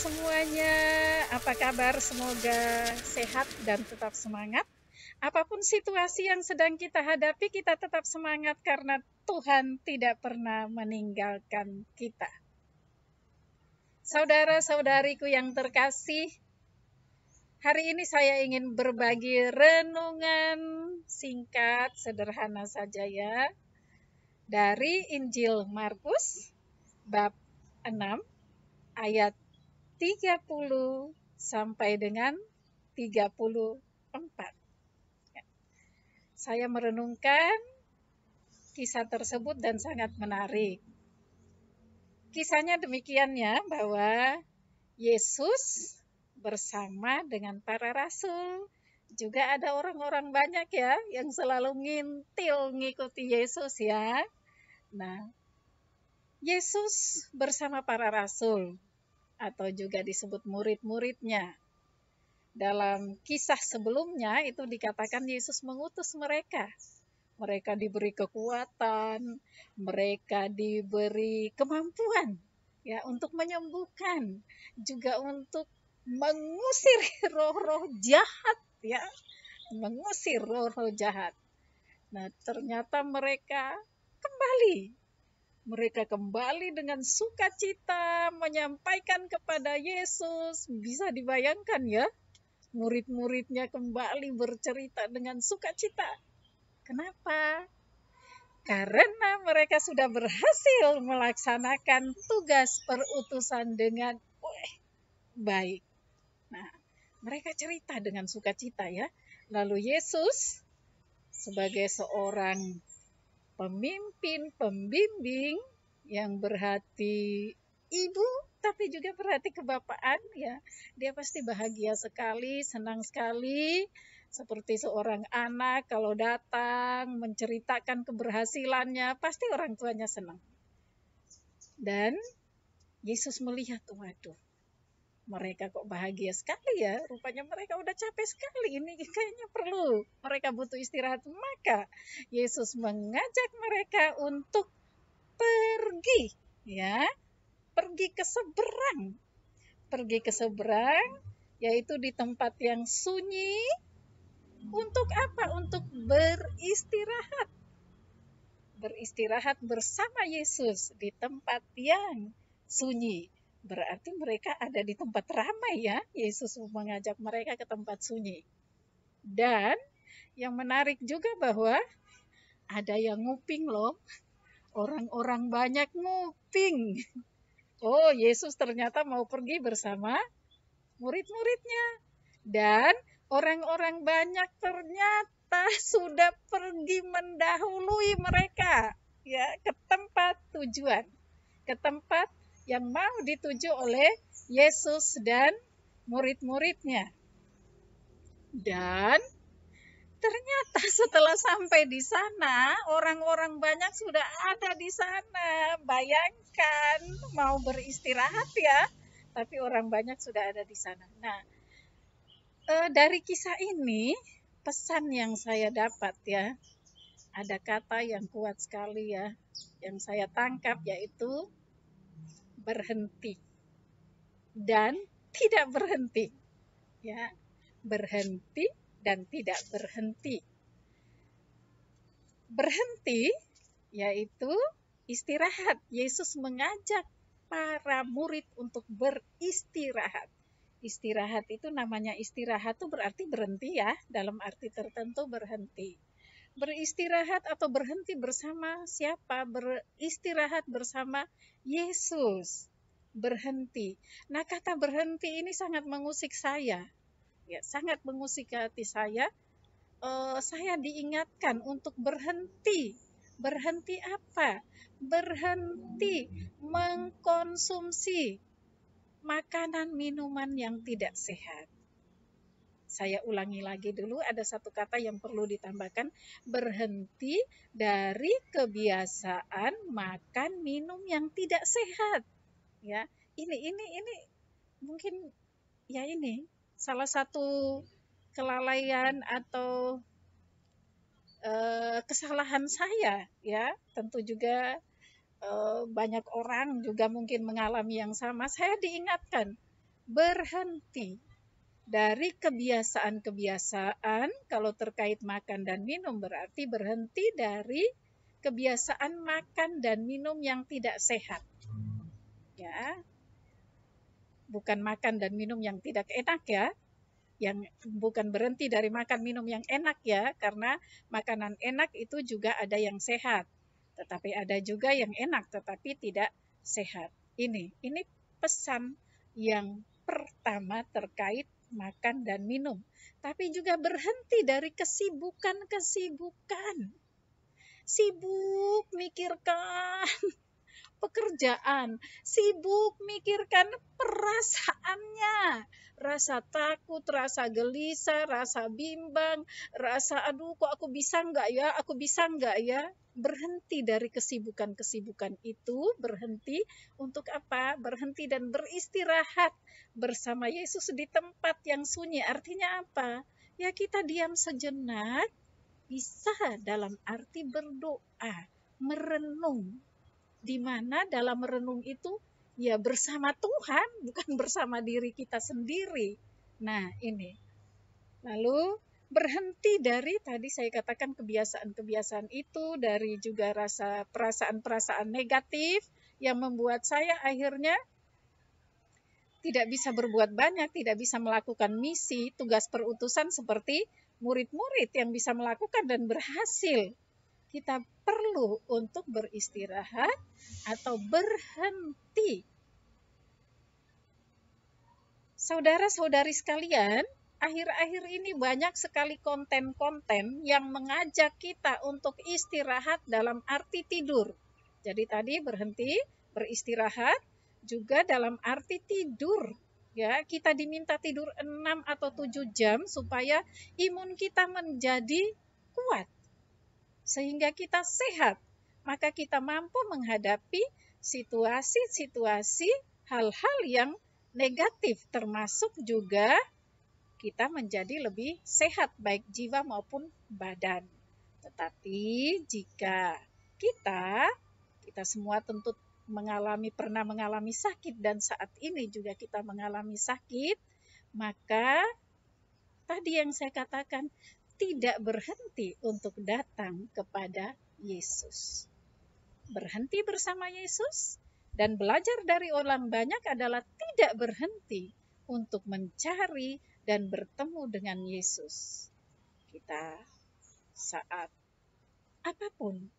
semuanya, apa kabar? Semoga sehat dan tetap semangat. Apapun situasi yang sedang kita hadapi, kita tetap semangat karena Tuhan tidak pernah meninggalkan kita. Saudara-saudariku yang terkasih, hari ini saya ingin berbagi renungan singkat, sederhana saja ya, dari Injil Markus, bab 6, ayat 30 sampai dengan 34. Saya merenungkan kisah tersebut dan sangat menarik. Kisahnya demikian ya, bahwa Yesus bersama dengan para rasul. Juga ada orang-orang banyak ya yang selalu ngintil ngikuti Yesus ya. Nah, Yesus bersama para rasul atau juga disebut murid-muridnya. Dalam kisah sebelumnya itu dikatakan Yesus mengutus mereka. Mereka diberi kekuatan, mereka diberi kemampuan ya untuk menyembuhkan, juga untuk mengusir roh-roh jahat ya, mengusir roh-roh jahat. Nah, ternyata mereka kembali dengan sukacita menyampaikan kepada Yesus. Bisa dibayangkan ya, murid-muridnya kembali bercerita dengan sukacita. Kenapa? Karena mereka sudah berhasil melaksanakan tugas perutusan dengan baik. Nah, mereka cerita dengan sukacita ya. Lalu Yesus sebagai seorang pemimpin, pembimbing yang berhati ibu tapi juga berhati kebapaan ya. Dia pasti bahagia sekali, senang sekali, seperti seorang anak kalau datang menceritakan keberhasilannya, pasti orang tuanya senang. Dan Yesus melihat, waduh, mereka kok bahagia sekali ya, rupanya mereka udah capek sekali, ini kayaknya perlu, mereka butuh istirahat. Maka Yesus mengajak mereka untuk pergi ya, pergi ke seberang, yaitu di tempat yang sunyi. Untuk apa? Untuk beristirahat bersama Yesus di tempat yang sunyi. Berarti mereka ada di tempat ramai ya. Yesus mengajak mereka ke tempat sunyi. Dan yang menarik juga bahwa ada yang nguping loh. Orang-orang banyak nguping. Oh, Yesus ternyata mau pergi bersama murid-muridnya. Dan orang-orang banyak ternyata sudah pergi mendahului mereka ya ke tempat tujuan, ke tempat yang mau dituju oleh Yesus dan murid-muridnya. Dan ternyata setelah sampai di sana, orang-orang banyak sudah ada di sana. Bayangkan mau beristirahat ya, tapi orang banyak sudah ada di sana. Nah, dari kisah ini, pesan yang saya dapat ya, ada kata yang kuat sekali ya, yang saya tangkap yaitu berhenti dan tidak berhenti. Ya, berhenti dan tidak berhenti. Berhenti yaitu istirahat. Yesus mengajak para murid untuk beristirahat. Istirahat itu namanya istirahat itu berarti berhenti ya, dalam arti tertentu berhenti. Beristirahat atau berhenti bersama siapa? Beristirahat bersama Yesus. Berhenti. Nah, kata berhenti ini sangat mengusik saya. Ya, sangat mengusik hati saya. Saya diingatkan untuk berhenti. Berhenti apa? Berhenti mengkonsumsi makanan minuman yang tidak sehat. Saya ulangi lagi dulu, ada satu kata yang perlu ditambahkan, berhenti dari kebiasaan makan minum yang tidak sehat. Ya, ini mungkin ya ini salah satu kelalaian atau kesalahan saya ya. Tentu juga banyak orang juga mungkin mengalami yang sama. Saya diingatkan berhenti dari kebiasaan-kebiasaan. Kalau terkait makan dan minum berarti berhenti dari kebiasaan makan dan minum yang tidak sehat. Ya, bukan makan dan minum yang tidak enak ya. Yang bukan berhenti dari makan minum yang enak ya, karena makanan enak itu juga ada yang sehat. Tetapi ada juga yang enak tetapi tidak sehat. Ini pesan yang pertama terkait makan dan minum. Tapi juga berhenti dari kesibukan-kesibukan. Sibuk mikirkan pekerjaan, sibuk mikirkan perasaannya, rasa takut, rasa gelisah, rasa bimbang, rasa aduh kok aku bisa enggak ya, berhenti dari kesibukan-kesibukan itu, berhenti untuk apa? Berhenti dan beristirahat bersama Yesus di tempat yang sunyi. Artinya apa? Ya kita diam sejenak, bisa dalam arti berdoa, merenung, di mana dalam merenung itu ya bersama Tuhan, bukan bersama diri kita sendiri. Nah, ini. Lalu berhenti dari tadi saya katakan kebiasaan-kebiasaan itu, dari juga rasa perasaan-perasaan negatif yang membuat saya akhirnya tidak bisa berbuat banyak, tidak bisa melakukan misi, tugas perutusan seperti murid-murid yang bisa melakukan dan berhasil. Kita perlu untuk beristirahat atau berhenti. Saudara-saudari sekalian, akhir-akhir ini banyak sekali konten-konten yang mengajak kita untuk istirahat dalam arti tidur. Jadi tadi berhenti, beristirahat, juga dalam arti tidur. Ya, kita diminta tidur 6 atau 7 jam supaya imun kita menjadi kuat, sehingga kita sehat, maka kita mampu menghadapi situasi-situasi hal-hal yang negatif, termasuk juga kita menjadi lebih sehat baik jiwa maupun badan. Tetapi jika kita semua tentu pernah mengalami sakit dan saat ini juga kita mengalami sakit, maka tadi yang saya katakan, tidak berhenti untuk datang kepada Yesus. Berhenti bersama Yesus dan belajar dari orang banyak adalah tidak berhenti untuk mencari dan bertemu dengan Yesus. Kita saat apapun.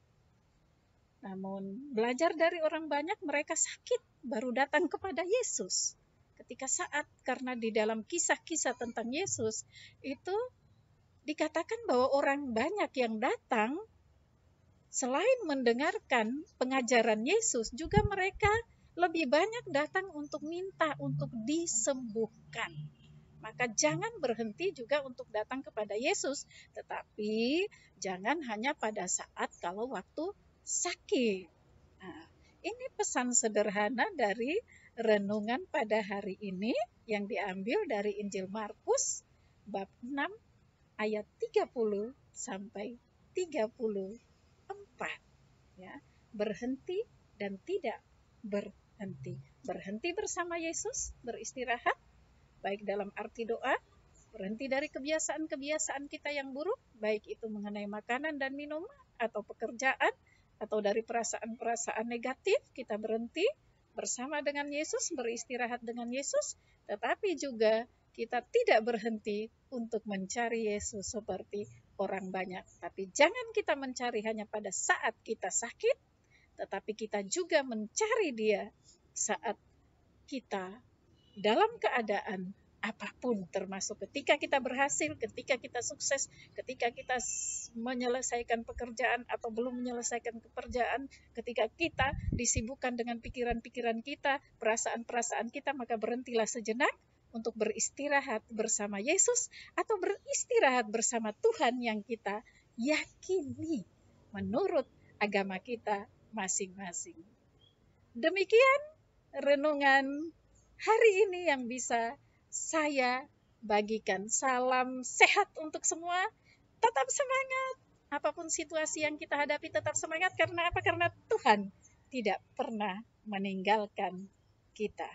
Namun belajar dari orang banyak, mereka sakit baru datang kepada Yesus. Ketika saat, karena di dalam kisah-kisah tentang Yesus itu dikatakan bahwa orang banyak yang datang, selain mendengarkan pengajaran Yesus, juga mereka lebih banyak datang untuk minta untuk disembuhkan. Maka jangan berhenti juga untuk datang kepada Yesus, tetapi jangan hanya pada saat kalau waktu sakit. Nah, ini pesan sederhana dari renungan pada hari ini yang diambil dari Injil Markus bab 6 ayat 30 sampai 34. Ya, berhenti dan tidak berhenti. Berhenti bersama Yesus, beristirahat, baik dalam arti doa, berhenti dari kebiasaan-kebiasaan kita yang buruk, baik itu mengenai makanan dan minuman, atau pekerjaan, atau dari perasaan-perasaan negatif, kita berhenti bersama dengan Yesus, beristirahat dengan Yesus, tetapi juga kita tidak berhenti untuk mencari Yesus seperti orang banyak. Tapi jangan kita mencari hanya pada saat kita sakit, tetapi kita juga mencari Dia saat kita dalam keadaan apapun, termasuk ketika kita berhasil, ketika kita sukses, ketika kita menyelesaikan pekerjaan atau belum menyelesaikan pekerjaan, ketika kita disibukkan dengan pikiran-pikiran kita, perasaan-perasaan kita, maka berhentilah sejenak untuk beristirahat bersama Yesus atau beristirahat bersama Tuhan yang kita yakini menurut agama kita masing-masing. Demikian renungan hari ini yang bisa saya bagikan. Salam sehat untuk semua. Tetap semangat. Apapun situasi yang kita hadapi, tetap semangat. Karena apa? Karena Tuhan tidak pernah meninggalkan kita.